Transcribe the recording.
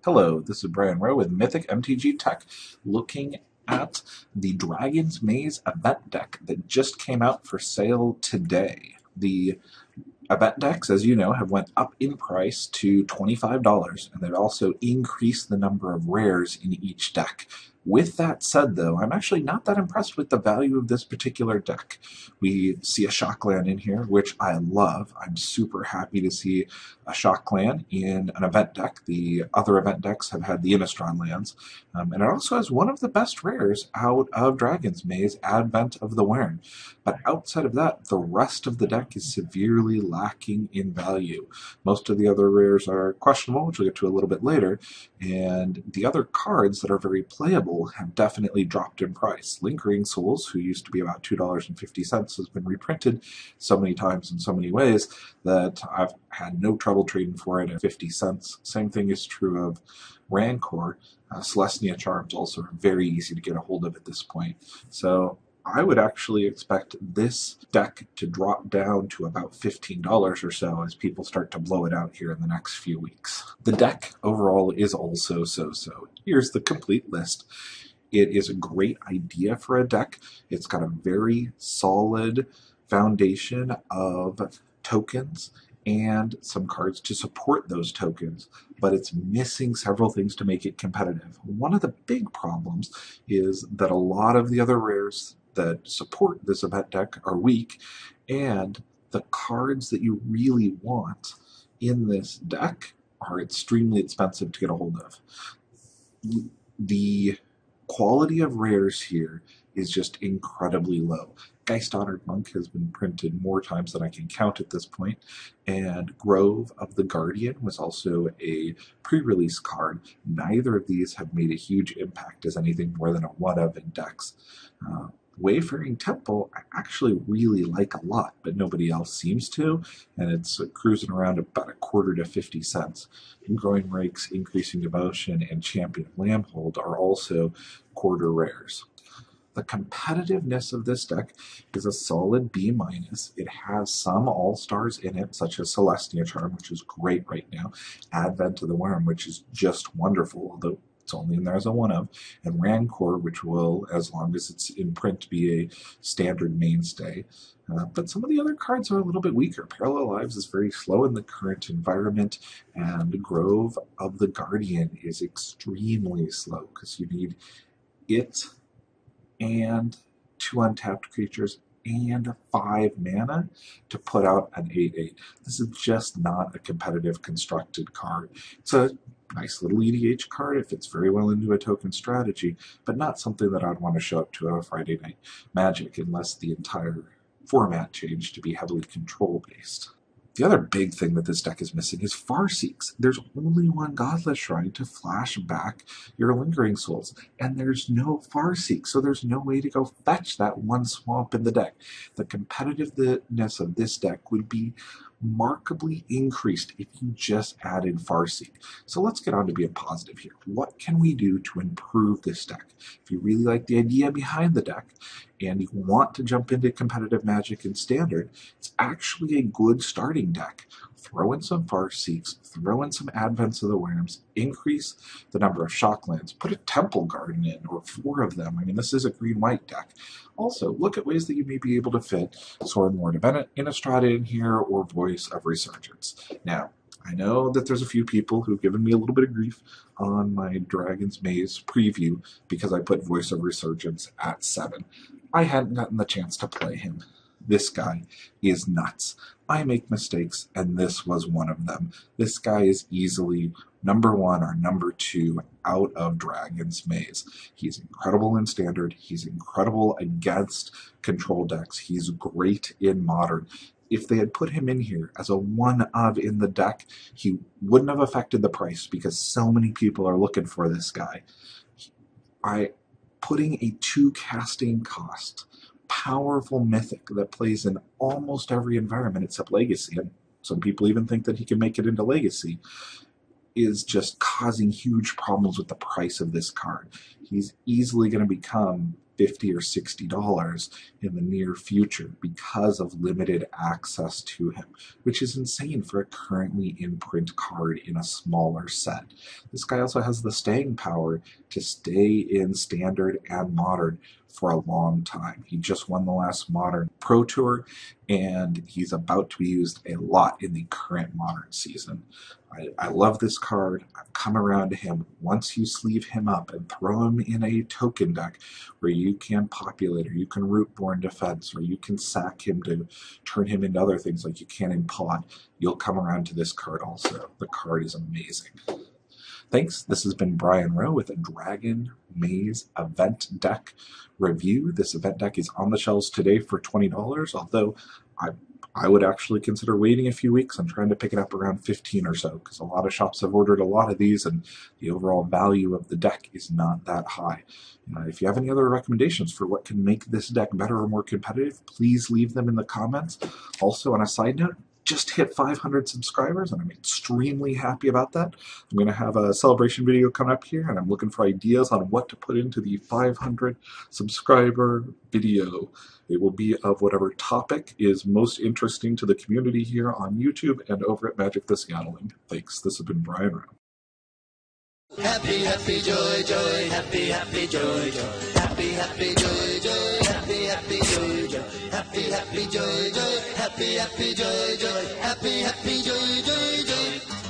Hello, this is Brian Rowe with MythicMTGTech, looking at the Dragon's Maze event deck that just came out for sale today. The event decks, as you know, have went up in price to $25, and they've also increased the number of rares in each deck. With that said, though, I'm actually not that impressed with the value of this particular deck. We see a Shockland in here, which I love. I'm super happy to see a Shockland in an event deck. The other event decks have had the Innistrad lands, and it also has one of the best rares out of Dragon's Maze, Advent of the Wyrm. But outside of that, the rest of the deck is severely lacking in value. Most of the other rares are questionable, which we'll get to a little bit later, and the other cards that are very playable have definitely dropped in price. Lingering Souls, who used to be about $2.50, has been reprinted so many times in so many ways that I've had no trouble trading for it at 50 cents. Same thing is true of Rancor. Selesnya charms also are very easy to get a hold of at this point. So I would actually expect this deck to drop down to about $15 or so as people start to blow it out here in the next few weeks. The deck overall is also so-so. Here's the complete list. It is a great idea for a deck. It's got a very solid foundation of tokens and some cards to support those tokens, but it's missing several things to make it competitive. One of the big problems is that a lot of the other rares that support this event deck are weak, and the cards that you really want in this deck are extremely expensive to get a hold of. The quality of rares here is just incredibly low. Geist Honored Monk has been printed more times than I can count at this point, and Grove of the Guardian was also a pre-release card. Neither of these have made a huge impact as anything more than a one-of in decks. Wayfaring Temple I actually really like a lot, but nobody else seems to, and it's cruising around about a quarter to 50 cents. Growing Rakes, Increasing Devotion, and Champion of Lambhold are also quarter rares. The competitiveness of this deck is a solid B-. It has some all-stars in it, such as Selesnya Charm, which is great right now, Advent of the Wyrm, which is just wonderful, although it's only in there as a one-of, and Rancor, which will, as long as it's in print, be a standard mainstay. But some of the other cards are a little bit weaker. Parallel Lives is very slow in the current environment, and Grove of the Guardian is extremely slow, because you need it and 2 untapped creatures and 5 mana to put out an 8/8. This is just not a competitive constructed card. It's a nice little EDH card. It fits very well into a token strategy, but not something that I'd want to show up to a Friday Night Magic unless the entire format changed to be heavily control-based. The other big thing that this deck is missing is Farseeks. There's only one Godless Shrine to flash back your Lingering Souls, and there's no Farseek, so there's no way to go fetch that one swamp in the deck. The competitiveness of this deck would be markedly increased if you just added Farseek. So let's get on to being positive here. What can we do to improve this deck? If you really like the idea behind the deck and you want to jump into competitive Magic and Standard, it's actually a good starting deck. Throw in some Farseeks, throw in some Advents of the Wyrms, increase the number of Shocklands, put a Temple Garden in, or 4 of them. I mean, this is a green-white deck. Also, look at ways that you may be able to fit Lord of Innistrad in here, or Voice of Resurgence. Now, I know that there's a few people who've given me a little bit of grief on my Dragon's Maze preview because I put Voice of Resurgence at 7. I hadn't gotten the chance to play him. This guy is nuts. I make mistakes, and this was one of them. This guy is easily number 1 or number 2 out of Dragon's Maze. He's incredible in Standard. He's incredible against control decks. He's great in Modern. If they had put him in here as a one-of in the deck, he wouldn't have affected the price because so many people are looking for this guy. Putting a 2 casting cost powerful mythic that plays in almost every environment except Legacy, and some people even think that he can make it into Legacy, is just causing huge problems with the price of this card. He's easily going to become $50 or $60 in the near future because of limited access to him, which is insane for a currently in print card in a smaller set. This guy also has the staying power to stay in standard and modern for a long time. He just won the last Modern Pro Tour, and he's about to be used a lot in the current Modern season. I love this card. I've come around to him. Once you sleeve him up and throw him in a token deck where you can populate, or you can Rootborn Defense, or you can sack him to turn him into other things like you can in Pod, you'll come around to this card also. The card is amazing. Thanks. This has been Brian Rowe with a Dragon Maze event deck review. This event deck is on the shelves today for $20, although I would actually consider waiting a few weeks. I'm trying to pick it up around 15 or so because a lot of shops have ordered a lot of these and the overall value of the deck is not that high. If you have any other recommendations for what can make this deck better or more competitive, please leave them in the comments. Also, on a side note, just hit 500 subscribers, and I'm extremely happy about that. I'm going to have a celebration video coming up here, and I'm looking for ideas on what to put into the 500 subscriber video. It will be of whatever topic is most interesting to the community here on YouTube and over at Magic the Scattling. Thanks. This has been Brian Rowe. Happy, happy, joy, joy, happy, happy, joy, joy, happy, happy, joy, joy, happy, happy, joy, joy, happy, happy, joy, joy, happy, happy, joy, joy, happy, happy, joy, joy, joy.